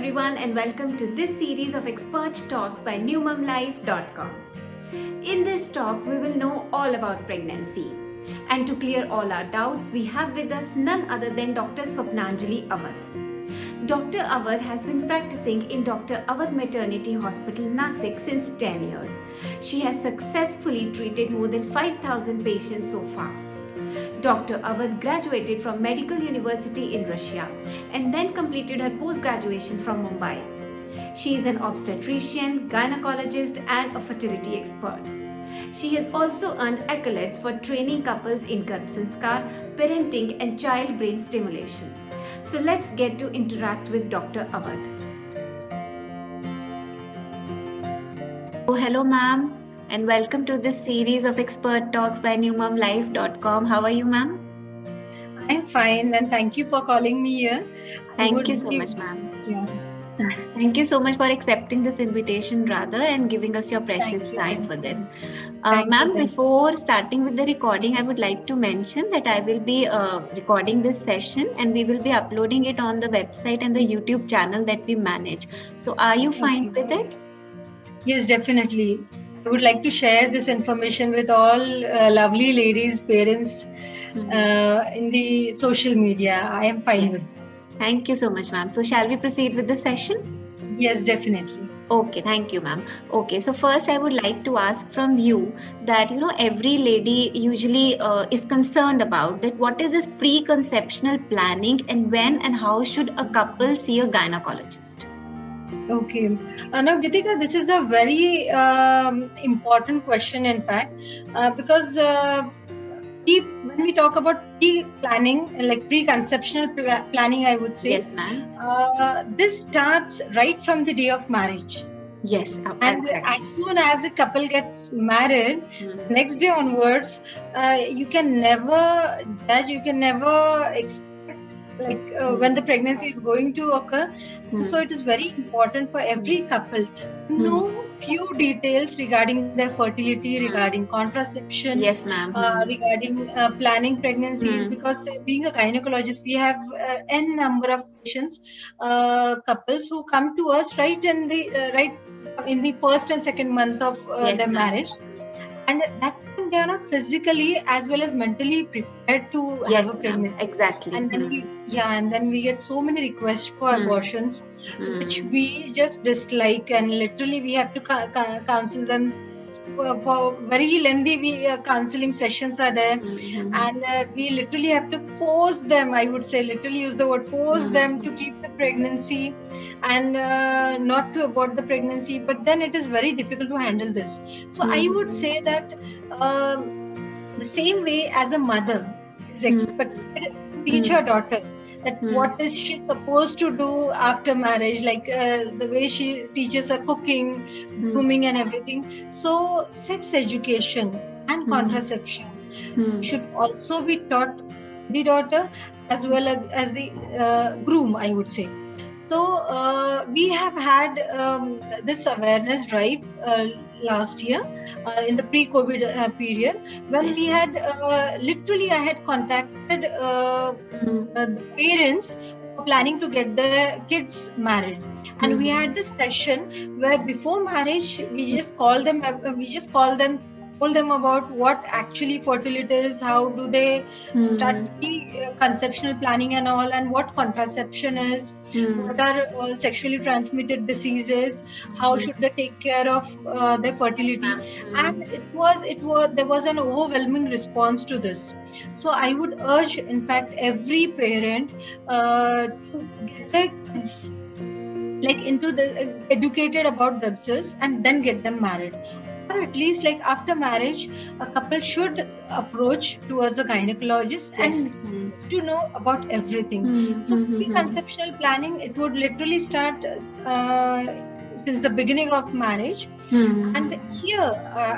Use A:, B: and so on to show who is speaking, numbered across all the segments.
A: everyone, and welcome to this series of expert talks by newmomlife.com. In this talk, we will know all about pregnancy. And to clear all our doubts, we have with us none other than Dr. Swapnanjali Awadh. Dr. Awadh has been practicing in Dr. Awadh Maternity Hospital, Nasik since 10 years. She has successfully treated more than 5,000 patients so far. Dr. Awadh graduated from Medical University in Russia and then completed her post-graduation from Mumbai. She is an obstetrician, gynecologist and a fertility expert. She has also earned accolades for training couples in Garbh Sanskar, parenting and child brain stimulation. So let's get to interact with Dr. Awadh. Oh, hello ma'am, and welcome to this series of expert talks by newmomlife.com. How are you, ma'am?
B: I'm fine, and thank you for calling me here.
A: Thank you so much, ma'am. Thank you so much for accepting this invitation, and giving us your precious time for this. Ma'am, before starting with the recording, I would like to mention that I will be recording this session and we will be uploading it on the website and the YouTube channel that we manage. So are you fine with it?
B: Yes, definitely. I would like to share this information with all lovely ladies, parents in the social media. I am fine with it.
A: Thank you so much, ma'am. So shall we proceed with the session?
B: Yes, definitely.
A: Okay, thank you, ma'am. Okay, so first I would like to ask from you that, every lady usually is concerned about that what is this preconceptional planning and when and how should a couple see a gynecologist?
B: Okay. Now, Gitika, this is a very important question, in fact, because when we talk about pre-planning, like preconceptional planning, I would say.
A: Yes, ma'am.
B: This starts right from the day of marriage.
A: Yes.
B: And as soon as a couple gets married, next day onwards, you can never judge, you can never expect when the pregnancy is going to occur. So it is very important for every couple to know few details regarding their fertility, regarding contraception,
A: yes, ma'am.
B: Regarding planning pregnancies, because being a gynecologist, we have n number of patients, couples who come to us right in the first and second month of their marriage, and that they are not physically as well as mentally prepared to have a pregnancy.
A: Exactly.
B: And then we get so many requests for abortions, which we just dislike, and literally we have to counsel them for very lengthy counseling sessions are there, and we literally have to force them, I would say, literally use the word force them to keep the pregnancy and not to abort the pregnancy. But then it is very difficult to handle this. So I would say that the same way as a mother is expected to teach her daughter that what is she supposed to do after marriage, like the way she teaches her cooking, grooming and everything. So sex education and contraception should also be taught the daughter as well as the groom, I would say. So we have had this awareness drive last year in the pre-COVID period, when we had literally I had contacted the parents planning to get their kids married, and we had this session where before marriage we just told them about what actually fertility is, how do they start conceptional planning and all, and what contraception is, what are sexually transmitted diseases, how should they take care of their fertility, and there was an overwhelming response to this. So I would urge, in fact, every parent to get their kids educated about themselves and then get them married. Or at least after marriage, a couple should approach towards a gynecologist and to know about everything. So pre-conceptional planning, it would literally start since the beginning of marriage. And here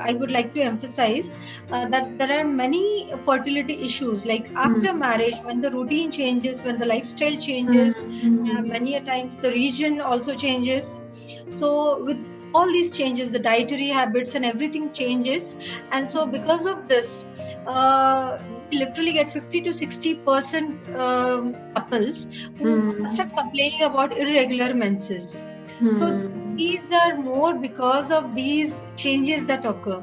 B: I would like to emphasize that there are many fertility issues, like after marriage, when the routine changes, when the lifestyle changes, many a times the region also changes. So with all these changes, the dietary habits and everything changes, and so because of this, we literally get 50 to 60% couples who start complaining about irregular menses. So these are more because of these changes that occur.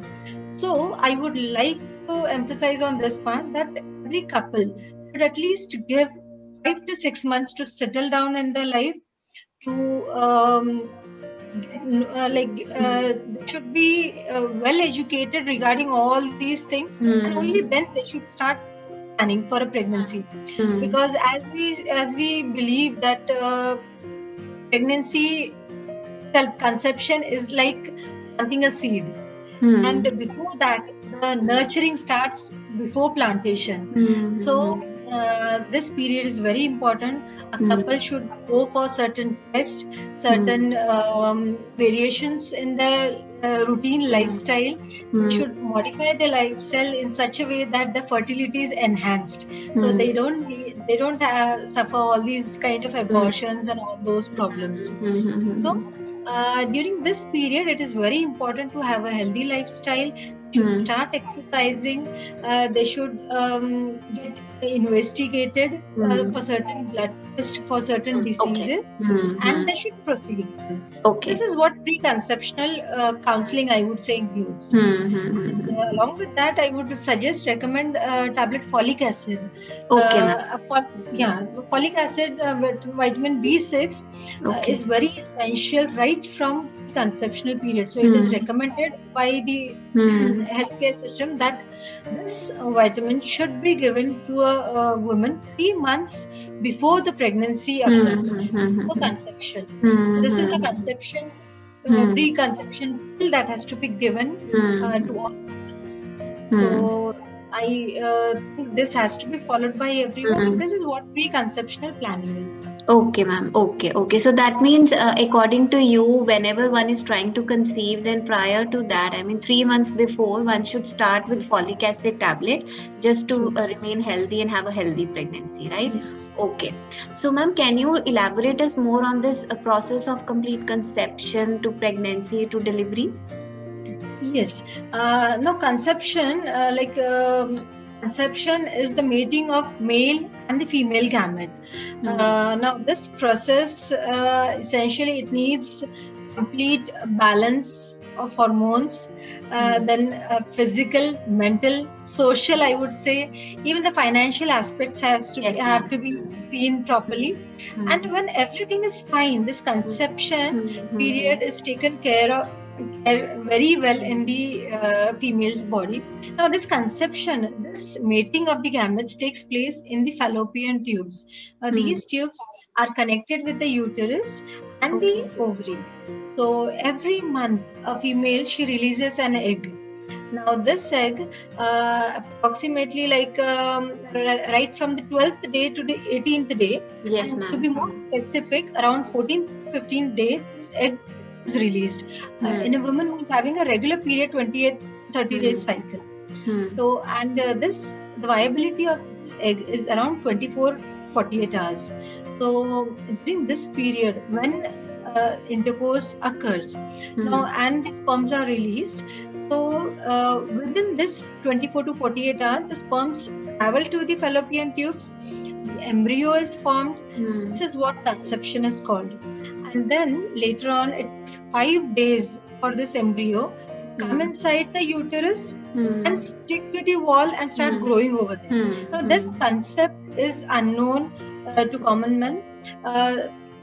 B: So I would like to emphasize on this part that every couple should at least give 5 to 6 months to settle down in their life, to they should be well educated regarding all these things, and only then they should start planning for a pregnancy. Because as we believe that pregnancy, self-conception is like planting a seed, and before that the nurturing starts before plantation. So this period is very important. A couple should go for certain tests, certain variations in their routine lifestyle, should modify their lifestyle in such a way that the fertility is enhanced, so they don't suffer all these kind of abortions and all those problems. So during this period, it is very important to have a healthy lifestyle. Should start exercising. They should get investigated for certain blood tests for certain diseases, and they should proceed. This is what preconceptional counseling, I would say, includes. Along with that, I would recommend tablet folic acid. Folic acid with vitamin B6 is very essential right from conceptional period. So it is recommended by the healthcare system that this vitamin should be given to a woman 3 months before the pregnancy occurs, for conception. This is the conception, preconception pill that has to be given to all. So I think this has to be followed by everyone. This is what preconceptional planning is.
A: Okay, ma'am. Okay. So that means, according to you, whenever one is trying to conceive, then prior to that, 3 months before, one should start with folic acid tablet just to remain healthy and have a healthy pregnancy, right?
B: Yes.
A: Okay. So, ma'am, can you elaborate us more on this process of complete conception to pregnancy to delivery?
B: Yes. Conception, conception is the mating of male and the female gamete. Now, this process, essentially, it needs complete balance of hormones, then physical, mental, social, I would say, even the financial aspects have to be seen properly. And when everything is fine, this conception period is taken care of very well in the female's body. Now, this conception, this mating of the gametes takes place in the fallopian tubes. These tubes are connected with the uterus and the ovary. So every month, a female, she releases an egg. Now, this egg, approximately right from the 12th day to the 18th day,
A: yes, ma'am.
B: To be more specific, around 14th, 15th day, this egg is released in a woman who is having a regular period, 28 30 days cycle. So, and the viability of this egg is around 24-48 hours. So during this period, when intercourse occurs, now and the sperms are released, so within this 24 to 48 hours, the sperms travel to the fallopian tubes, the embryo is formed. This is what conception is called. And then later on, it takes 5 days for this embryo to come inside the uterus and stick to the wall and start growing over there. Now, this concept is unknown to common men.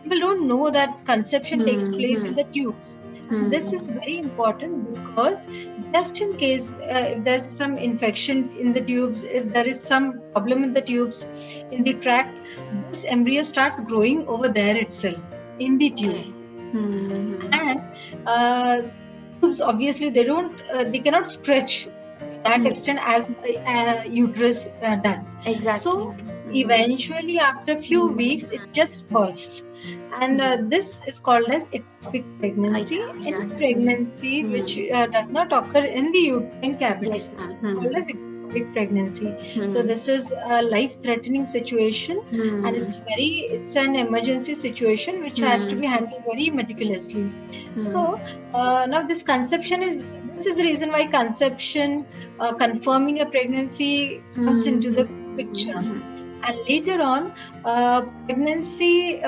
B: People don't know that conception takes place in the tubes. This is very important because just in case if there's some infection in the tubes, if there is some problem in the tubes, in the tract, this embryo starts growing over there itself in the tube. And tubes, obviously, they cannot stretch to that extent as uterus does.
A: Exactly.
B: So eventually, after a few weeks, it just bursts. and this is called as ectopic pregnancy. Any pregnancy which does not occur in the uterine cavity, called as ectopic pregnancy. So this is a life-threatening situation, and it's an emergency situation which has to be handled very meticulously. So now this is the reason why conception, confirming a pregnancy comes into the picture. And later on, pregnancy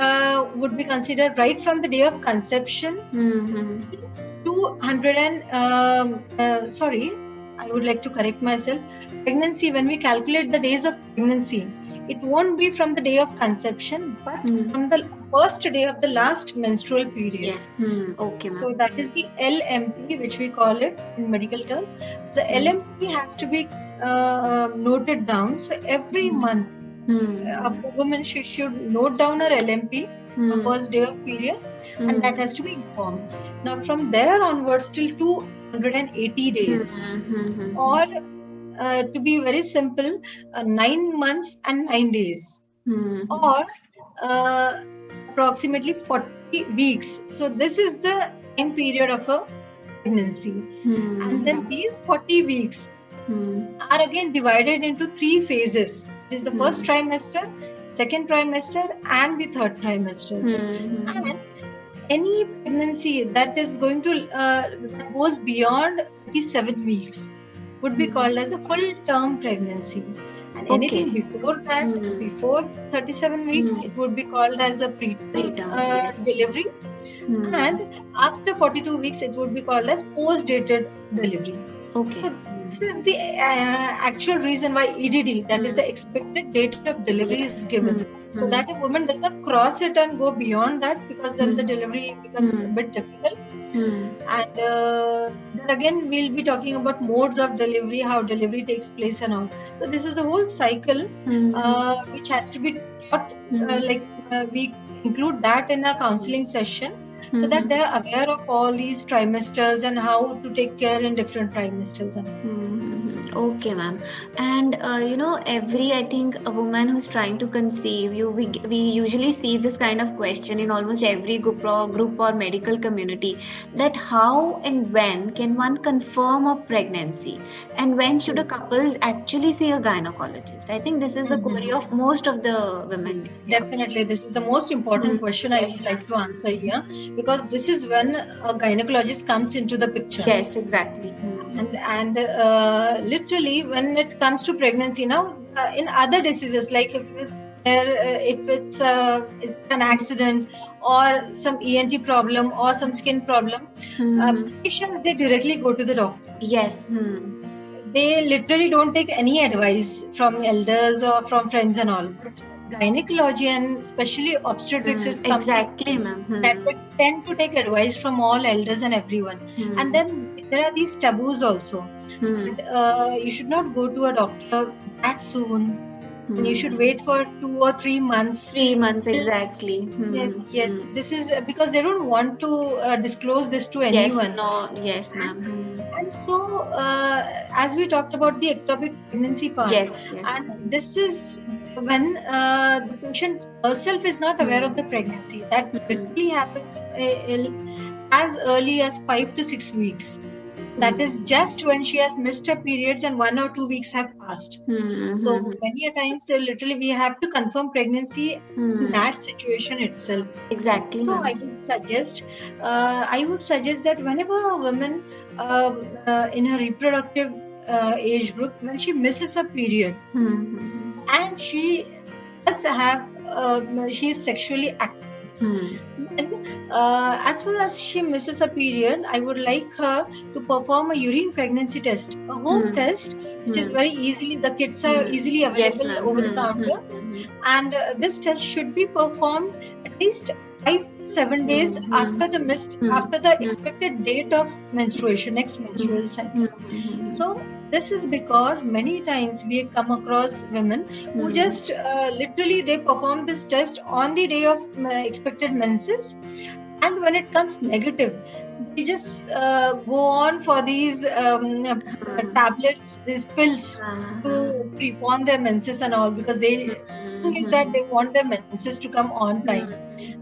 B: would be considered right from the day of conception I would like to correct myself. Pregnancy, when we calculate the days of pregnancy, it won't be from the day of conception, but from the first day of the last menstrual period.
C: Okay, ma'am.
B: So that is the LMP, which we call it in medical terms. The LMP has to be noted down. So every month, a woman should note down her LMP, the first day of period, and that has to be informed. Now, from there onwards till 280 days, or to be very simple, 9 months and 9 days, or approximately 40 weeks. So this is the time period of a pregnancy. And then these 40 weeks are again divided into 3 phases. This is the first trimester, second trimester, and the third trimester. And any pregnancy that is going to that goes beyond 37 weeks would be called as a full-term pregnancy. And anything before that, before 37 weeks, it would be called as a preterm delivery. And after 42 weeks, it would be called as post-dated delivery.
C: Okay.
B: So this is the actual reason why EDD, that is the expected date of delivery, is given. So that a woman does not cross it and go beyond that, because then the delivery becomes a bit difficult. And then again, we'll be talking about modes of delivery, how delivery takes place and all. So this is the whole cycle which has to be taught. We include that in a counseling session, so that they are aware of all these trimesters and how to take care in different trimesters.
C: Okay, ma'am. And I think a woman who's trying to conceive, we usually see this kind of question in almost every group or medical community, that how and when can one confirm a pregnancy, and when should a couple actually see a gynecologist? I think this is the query of most of the women.
B: Definitely, this is the most important question I would like to answer here, because this is when a gynecologist comes into the picture.
C: Yes, exactly.
B: And literally, when it comes to pregnancy, now in other diseases, like if it's an accident or some ENT problem or some skin problem, patients, they directly go to the doctor.
C: Yes.
B: They literally don't take any advice from elders or from friends and all. But gynecology and especially obstetrics is something that they tend to take advice from all elders and everyone. And then there are these taboos also. And, you should not go to a doctor that soon. And you should wait for 2 or 3 months.
C: 3 months, exactly.
B: Yes. This is because they don't want to disclose this to anyone.
C: Yes, ma'am.
B: And so, as we talked about the ectopic pregnancy part, and this is when the patient herself is not aware of the pregnancy. That really happens as early as 5 to 6 weeks. That is just when she has missed her periods and 1 or 2 weeks have passed. So many a times, literally, we have to confirm pregnancy in that situation itself.
C: Exactly.
B: So I would suggest that whenever a woman in her reproductive age group, when she misses a period and she does have, she is sexually active. Then, as soon as she misses a period, I would like her to perform a urine pregnancy test, a home test, which is very easily, the kits are easily available over the counter. And this test should be performed at least 5 to 7 days after the expected date of menstruation, next menstrual cycle. So this is because many times we come across women who just literally they perform this test on the day of expected menses, and when it comes negative, we just go on for these tablets, these pills to prepone their menses and all, because they thing is that they want their menses to come on time,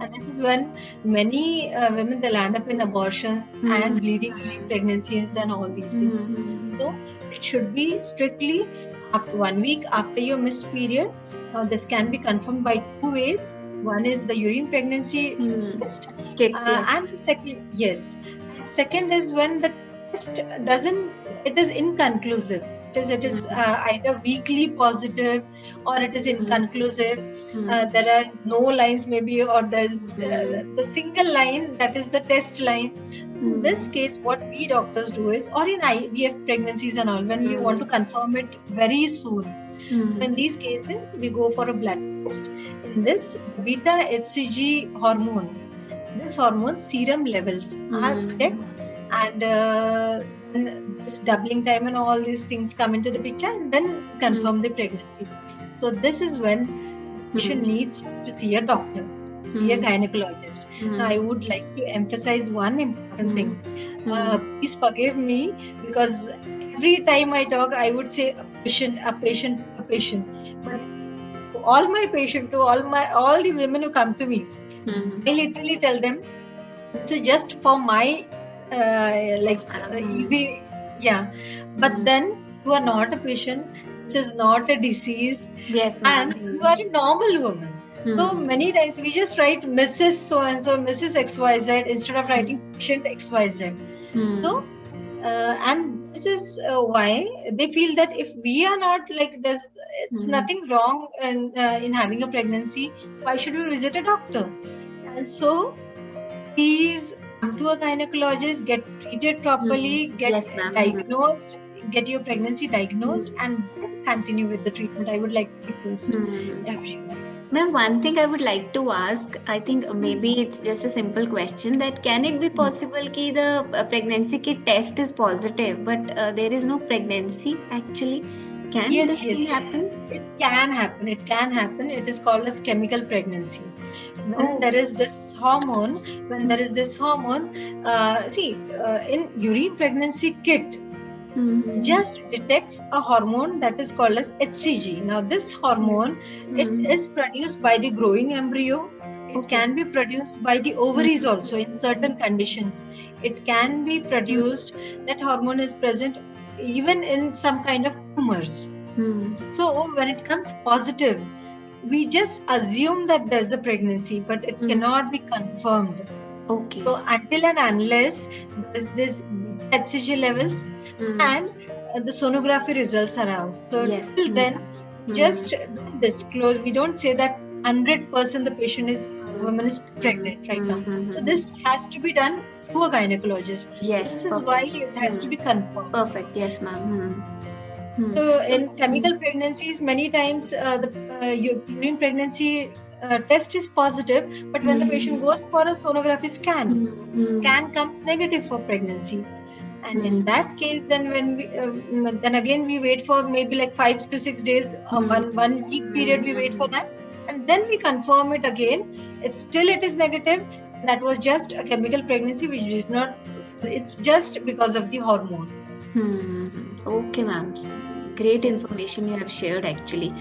B: and this is when many women, they land up in abortions and bleeding during pregnancies and all these things. So it should be strictly after 1 week after your missed period. This can be confirmed by 2 ways. One is the urine pregnancy test, and the second is when the test it is inconclusive. It is either weakly positive or it is inconclusive. There are no lines maybe, or there's the single line, that is the test line. In this case, what we doctors do is, or in IVF pregnancies and all, when we want to confirm it very soon, in these cases, we go for a blood test. In this, beta HCG hormone, this hormone serum levels are checked, and this doubling time and all these things come into the picture, and then confirm the pregnancy. So this is when patient needs to see a doctor, see a gynecologist. Now, I would like to emphasize one important thing. Please forgive me, because every time I talk, I would say a patient. But to all my patients, to all the women who come to me, I literally tell them, it's just for my easy, but then you are not a patient, this is not a disease, and you are a normal woman. So many times we just write Mrs. so and so, Mrs. XYZ, instead of writing patient XYZ. So and this is why they feel that if we are not like this, it's nothing wrong in having a pregnancy, why should we visit a doctor? And so please come to a gynecologist, get treated properly, get diagnosed, get your pregnancy diagnosed, and then continue with the treatment. I would like to request everyone.
C: Ma'am, one thing I would like to ask, I think maybe it's just a simple question, that can it be possible that the pregnancy kit test is positive, but there is no pregnancy actually? Can this happen?
B: It can happen. It is called as chemical pregnancy. When there is this hormone, in urine pregnancy kit, just detects a hormone that is called as HCG. Now, this hormone, it is produced by the growing embryo. It can be produced by the ovaries also in certain conditions. It can be produced, that hormone is present even in some kind of tumors. So when it comes positive, we just assume that there's a pregnancy, but it cannot be confirmed.
C: Okay.
B: So until and unless there's this HCG levels and the sonography results are out. So till then, just don't disclose. We don't say that 100% the woman is pregnant right now. So this has to be done to a gynecologist. This is why it has to be confirmed.
C: Perfect. Yes, ma'am.
B: So in chemical pregnancies, many times the urine pregnancy test is positive, but when the patient goes for a sonography scan comes negative for pregnancy. And in that case, then then again we wait for maybe like 5 to 6 days, 1 week period we wait for that, and then we confirm it again. If still it is negative, that was just a chemical pregnancy which did not. It's just because of the hormone.
C: Okay, ma'am. Great information you have shared actually.